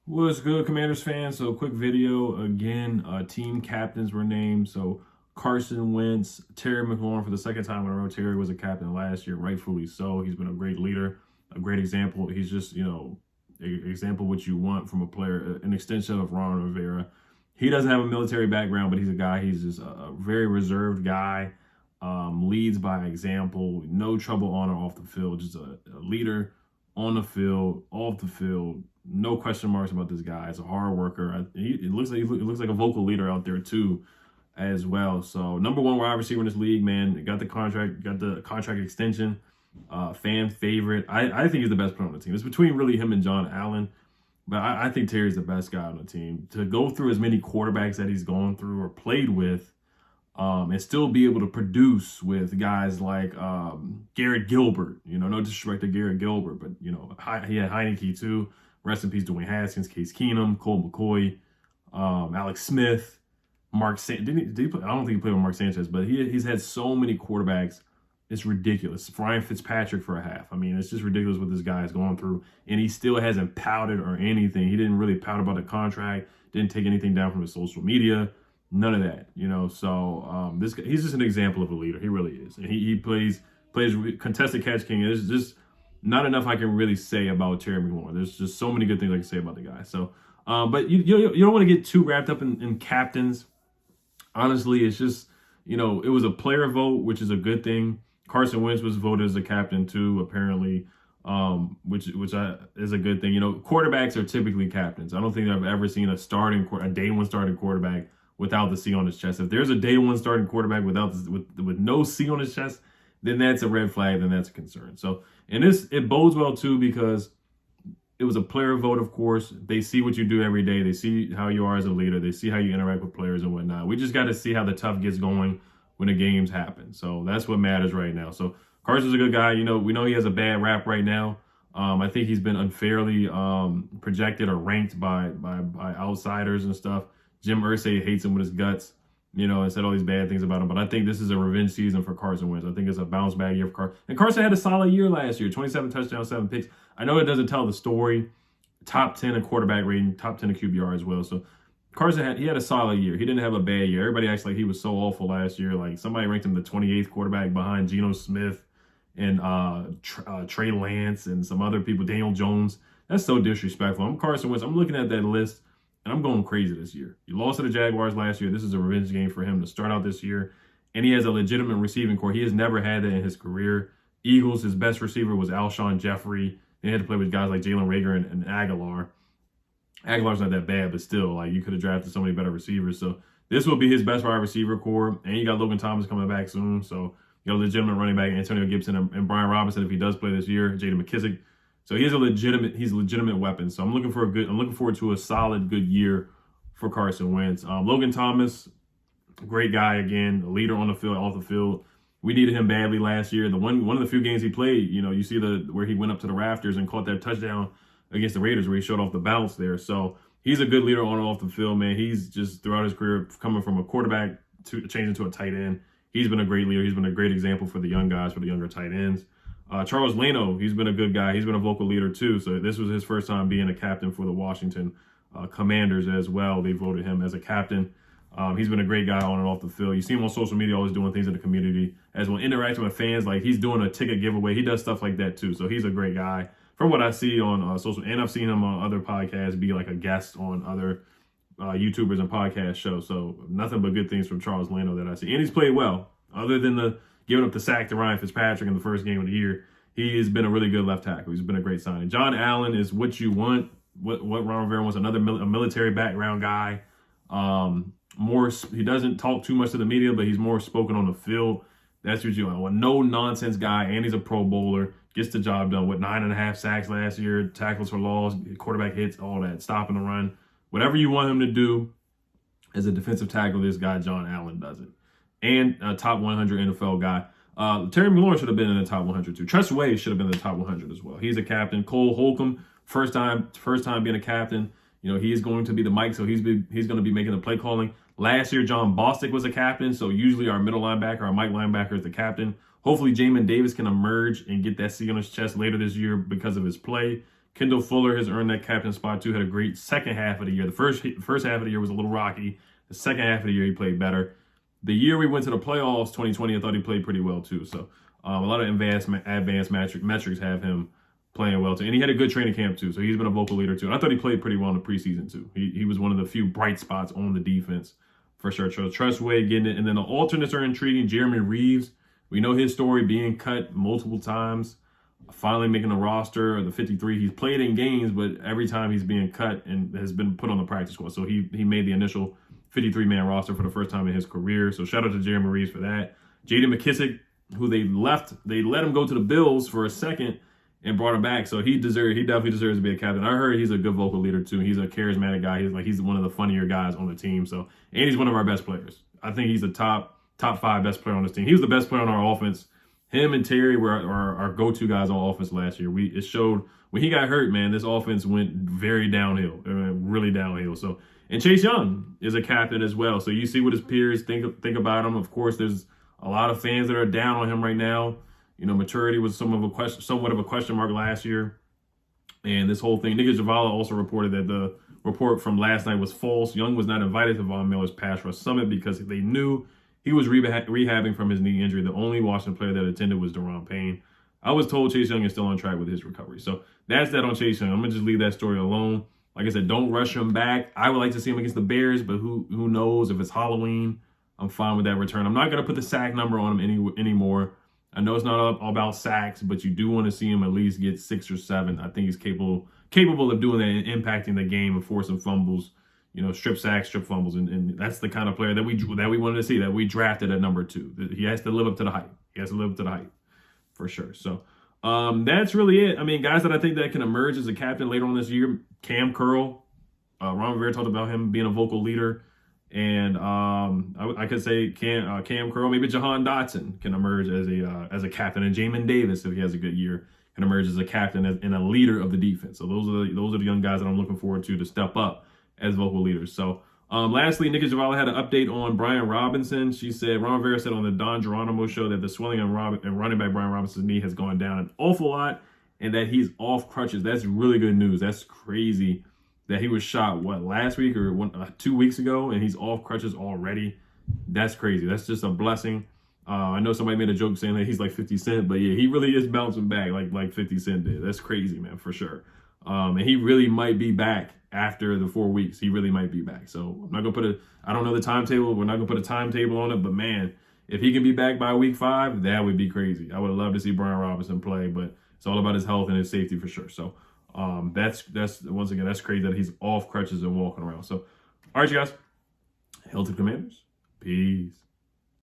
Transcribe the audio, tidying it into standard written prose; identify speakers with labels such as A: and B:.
A: What's good, Commanders fans? So, quick video again. Team captains were named. So, Carson Wentz, Terry McLaurin for the second time in a row. Terry was a captain last year, rightfully so. He's been a great leader, a great example. He's just, an example of what you want from a player, an extension of Ron Rivera. He doesn't have a military background, but he's a guy. He's just a very reserved guy. Leads by example. No trouble on or off the field. Just a leader on the field, off the field. No question marks about this guy. He's a hard worker. It looks like a vocal leader out there too, as well. So number one wide receiver in this league, man. Got the contract extension. Fan favorite. I think he's the best player on the team. It's between really him and John Allen, but I think Terry's the best guy on the team. To go through as many quarterbacks that he's gone through or played with, and still be able to produce with guys like Garrett Gilbert. No disrespect to Garrett Gilbert, but he had Heineke too. Rest in peace, Dwayne Haskins, Case Keenum, Cole McCoy, Alex Smith, Mark Sanchez. I don't think he played with Mark Sanchez, but he's had so many quarterbacks. It's ridiculous. Ryan Fitzpatrick for a half. I mean, it's just ridiculous what this guy is going through. And he still hasn't pouted or anything. He didn't really pout about the contract, didn't take anything down from his social media. None of that, So this guy, he's just an example of a leader. He really is. And he plays contested catch king. There's just not enough I can really say about Terry McLaurin. There's just so many good things I can say about the guy. So, but you don't want to get too wrapped up in captains. Honestly, it's just, it was a player vote, which is a good thing. Carson Wentz was voted as a captain too, apparently, which is a good thing. Quarterbacks are typically captains. I don't think I've ever seen a day one starting quarterback without the C on his chest. If there's a day one starting quarterback with no C on his chest, then that's a red flag, then that's a concern. So, and it bodes well too, because it was a player vote, of course. They see what you do every day. They see how you are as a leader. They see how you interact with players and whatnot. We just got to see how the tough gets going when the games happen. So that's what matters right now. So Carson's a good guy. We know he has a bad rap right now. I think he's been unfairly projected or ranked by outsiders and stuff. Jim Irsay hates him with his guts, and said all these bad things about him. But I think this is a revenge season for Carson Wentz. I think it's a bounce back year for Carson. And Carson had a solid year last year, 27 touchdowns, 7 picks. I know it doesn't tell the story. Top 10 in quarterback rating, top 10 in QBR as well. So Carson had a solid year. He didn't have a bad year. Everybody acts like he was so awful last year. Like somebody ranked him the 28th quarterback behind Geno Smith and Trey Lance and some other people, Daniel Jones. That's so disrespectful. I'm Carson Wentz. I'm looking at that list, and I'm going crazy this year. He lost to the Jaguars last year. This is a revenge game for him to start out this year. And he has a legitimate receiving core. He has never had that in his career. Eagles, his best receiver was Alshon Jeffrey. They had to play with guys like Jalen Reagor and Aguilar. Aguilar's not that bad, but still, you could have drafted so many better receivers. So this will be his best wide receiver core. And you got Logan Thomas coming back soon. So you got a legitimate running back, Antonio Gibson and Brian Robinson, if he does play this year, J.D. McKissick. So he's a legitimate weapon. So I'm looking forward to a solid, good year for Carson Wentz. Logan Thomas, great guy again, a leader on the field, off the field. We needed him badly last year. One of the few games he played, you see where he went up to the rafters and caught that touchdown against the Raiders where he showed off the bounce there. So he's a good leader on and off the field, man. He's just throughout his career coming from a quarterback to changing to a tight end. He's been a great leader. He's been a great example for the young guys, for the younger tight ends. Charles Leno, he's been a good guy. He's been a vocal leader too. So this was his first time being a captain for the Washington Commanders as well. They voted him as a captain. He's been a great guy on and off the field. You see him on social media always doing things in the community, as well interacting with fans. Like he's doing a ticket giveaway. He does stuff like that too. So he's a great guy from what I see on social. And I've seen him on other podcasts be like a guest on other YouTubers and podcast shows. So nothing but good things from Charles Leno that I see. And he's played well. Other than the giving up the sack to Ryan Fitzpatrick in the first game of the year, he has been a really good left tackle. He's been a great signing. John Allen is what you want. What Ron Rivera wants, a military background guy. He doesn't talk too much to the media, but he's more spoken on the field. That's what you want. A no-nonsense guy, and he's a Pro Bowler. Gets the job done with 9.5 sacks last year, tackles for loss, quarterback hits, all that, stopping the run. Whatever you want him to do as a defensive tackle, this guy, John Allen, does it. And a top 100 NFL guy. Terry McLaurin should have been in the top 100 too. Tress Way should have been in the top 100 as well. He's a captain. Cole Holcomb, first time being a captain. He's going to be the Mike, so he's going to be making the play calling. Last year, John Bostic was a captain, so usually our middle linebacker, our Mike linebacker is the captain. Hopefully, Jamin Davis can emerge and get that C on his chest later this year because of his play. Kendall Fuller has earned that captain spot too. Had a great second half of the year. The first half of the year was a little rocky. The second half of the year he played better. The year we went to the playoffs, 2020, I thought he played pretty well too. So a lot of advanced metrics have him playing well too. And he had a good training camp too. So he's been a vocal leader too. And I thought he played pretty well in the preseason too. He was one of the few bright spots on the defense for sure. So Trustway getting it. And then the alternates are intriguing. Jeremy Reeves, we know his story, being cut multiple times, finally making the roster, the 53. He's played in games, but every time he's being cut and has been put on the practice squad. So he made the initial 53-man roster for the first time in his career. So shout out to Jeremy Reeves for that. J.D. McKissick, who they let him go to the Bills for a second and brought him back. So he definitely deserves to be a captain. I heard he's a good vocal leader too. He's a charismatic guy. He's one of the funnier guys on the team. So, and he's one of our best players. I think he's the top 5 best player on this team. He was the best player on our offense. Him and Terry were our go-to guys on offense last year. It showed when he got hurt, man, this offense went very downhill, really downhill. So, and Chase Young is a captain as well. So you see what his peers think about him. Of course, there's a lot of fans that are down on him right now. You know, maturity was somewhat of a question mark last year. And this whole thing, Nick Javala also reported that the report from last night was false. Young was not invited to Von Miller's pass rush summit because they knew he was rehabbing from his knee injury. The only Washington player that attended was Daron Payne. I was told Chase Young is still on track with his recovery. So that's that on Chase Young. I'm going to just leave that story alone. Like I said, don't rush him back. I would like to see him against the Bears, but who knows? If it's Halloween, I'm fine with that return. I'm not going to put the sack number on him anymore. I know it's not all about sacks, but you do want to see him at least get 6 or 7. I think he's capable of doing that and impacting the game and forcing fumbles, you know, strip sacks, strip fumbles. And that's the kind of player that we wanted to see, that we drafted at number 2. He has to live up to the hype. For sure. So that's really it. I mean, guys that I think that can emerge as a captain later on this year, Cam Curl. Ron Rivera talked about him being a vocal leader. And I could say Cam Curl, maybe Jahan Dotson can emerge as a captain, and Jamin Davis, if he has a good year, can emerge as a captain and a leader of the defense. So those are the young guys that I'm looking forward to step up as vocal leaders. So lastly, Nikki Javala had an update on Brian Robinson. She said Ron Rivera said on the Don Geronimo show that the swelling and running back Brian Robinson's knee has gone down an awful lot, and that he's off crutches. That's really good news. That's crazy. That he was shot, last week or 2 weeks ago, and he's off crutches already. That's crazy. That's just a blessing. I know somebody made a joke saying that he's like 50 Cent, but yeah, he really is bouncing back like 50 Cent did. That's crazy, man, for sure. And he really might be back after the 4 weeks. He really might be back. So I'm not going to I don't know the timetable. We're not going to put a timetable on it, but man, if he can be back by week 5, that would be crazy. I would love to see Brian Robinson play, but it's all about his health and his safety for sure. So that's once again, that's crazy that he's off crutches and walking around. So, all right, you guys. Hail to the Commanders. Peace.